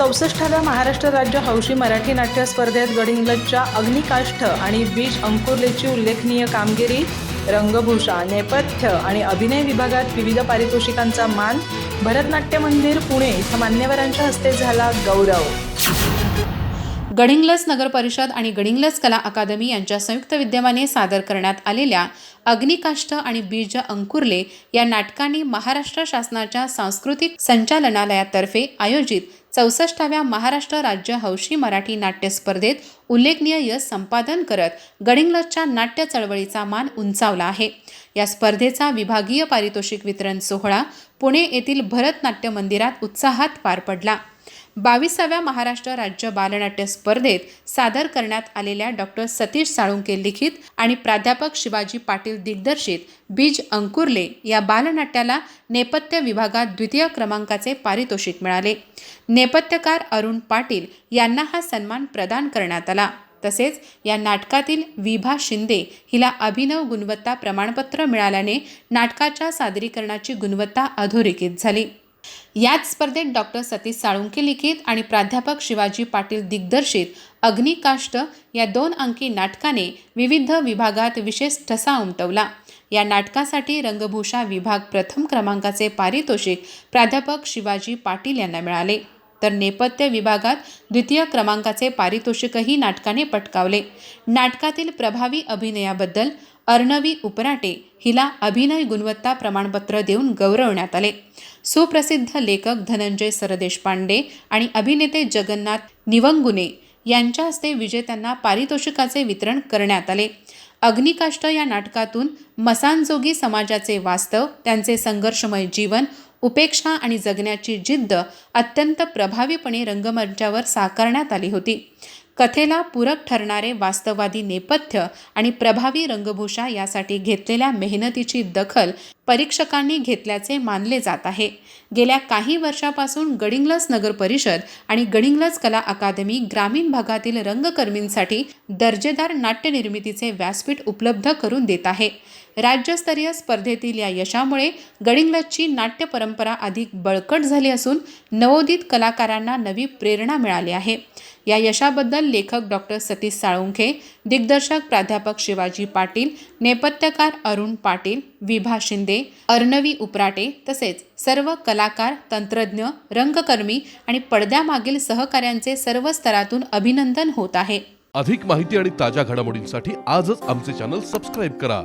64व्या महाराष्ट्र राज्य हौशी मराठी नाट्य स्पर्धेत गडिंग्लजच्या अग्निकाष्ठ आणि बीज अंकुरलेची उल्लेखनीय कामगिरी, रंगभूषा, नेपथ्य आणि अभिनय विभागात विविध पारितोषिकांचा मान, भरतनाट्य मंदिर पुणे इथं मान्यवरांच्या हस्ते झाला गौरव। गडिंग्लज नगर परिषद आणि गडिंग्लज कला अकादमी यांच्या संयुक्त विद्यमाने सादर करण्यात आलेल्या अग्निकाष्ठ आणि बीज अंकुरले या नाटकांनी महाराष्ट्र शासनाच्या सांस्कृतिक संचालनालयातर्फे आयोजित 64व्या महाराष्ट्र राज्य हौशी मराठी नाट्य स्पर्धेत उल्लेखनीय यश संपादन करत गडिंग्लजच्या नाट्य चळवळीचा मान उंचावला आहे। या स्पर्धेचा विभागीय पारितोषिक वितरण सोहळा पुणे येथील भरतनाट्य मंदिरात उत्साहात पार पडला। 22व्या महाराष्ट्र राज्य बालनाट्य स्पर्धेत सादर करण्यात आलेल्या डॉक्टर सतीश साळुंखे लिखित आणि प्राध्यापक शिवाजी पाटील दिग्दर्शित बीज अंकुरले या बालनाट्याला नेपथ्य विभागात द्वितीय क्रमांकाचे पारितोषिक मिळाले। नेपथ्यकार अरुण पाटील यांना हा सन्मान प्रदान करण्यात आला। तसेच या नाटकातील विभा शिंदे हिला अभिनव गुणवत्ता प्रमाणपत्र मिळाल्याने नाटकाच्या सादरीकरणाची गुणवत्ता अधोरेखित झाली। याच स्पर्धेत डॉक्टर सतीश साळुंखे लिखित आणि प्राध्यापक शिवाजी पाटील दिग्दर्शित अग्निकाष्ठ या 2 अंकी नाटकाने विविध विभागात विशेष ठसा उमटवला। या नाटकासाठी रंगभूषा विभाग प्रथम क्रमांकाचे पारितोषिक प्राध्यापक शिवाजी पाटील यांना मिळाले, तर नेपथ्य विभागात द्वितीय क्रमांकाचे पारितोषिकही नाटकाने पटकावले। नाटकातील प्रभावी अभिनयाबद्दल अर्णवी उपराटे हिला अभिनय गुणवत्ता प्रमाणपत्र देऊन गौरवण्यात आले। सुप्रसिद्ध लेखक धनंजय सरदेशपांडे आणि अभिनेते जगन्नाथ निवंगुने यांच्या हस्ते विजेत्यांना पारितोषिकाचे वितरण करण्यात आले। अग्निकाष्ठ या नाटकातून मसानजोगी समाजाचे वास्तव, त्यांचे संघर्षमय जीवन, उपेक्षा आणि जगण्याची जिद्द अत्यंत प्रभावीपणे रंगमंचावर साकारण्यात आली होती। कथेला पूरक ठरणारे वास्तववादी नेपथ्य आणि प्रभावी रंगभूषा यासाठी घेतलेल्या मेहनतीची दखल परीक्षकांनी घेतल्याचे मानले जात आहे। गेल्या काही वर्षापासून गडिंग्लज नगर परिषद आणि गडिंग्लज कला अकादमी ग्रामीण भागातील रंगकर्मींसाठी दर्जेदार नाट्य निर्मितीचे व्यासपीठ उपलब्ध करून देत आहे। राज्यस्तरीय स्पर्धेतील या यशामुळे गडिंग्लजची नाट्य परंपरा अधिक बळकट झाली असून नवोदित कलाकारांना नवी प्रेरणा मिळाली आहे। या यशाबद्दल लेखक डॉक्टर सतीश साळुंखे, दिग्दर्शक प्राध्यापक शिवाजी पाटील, नेपथ्यकार अरुण पाटील, विभा शिंदे, अर्णवी उपराटे तसेच सर्व कलाकार, तंत्रज्ञ, रंगकर्मी आणि पडद्यामागील सहकाऱ्यांचे सर्व स्तरातून अभिनंदन होत आहे। अधिक माहिती आणि ताज्या घडामोडींसाठी आजच आमचे चॅनल सबस्क्राइब करा।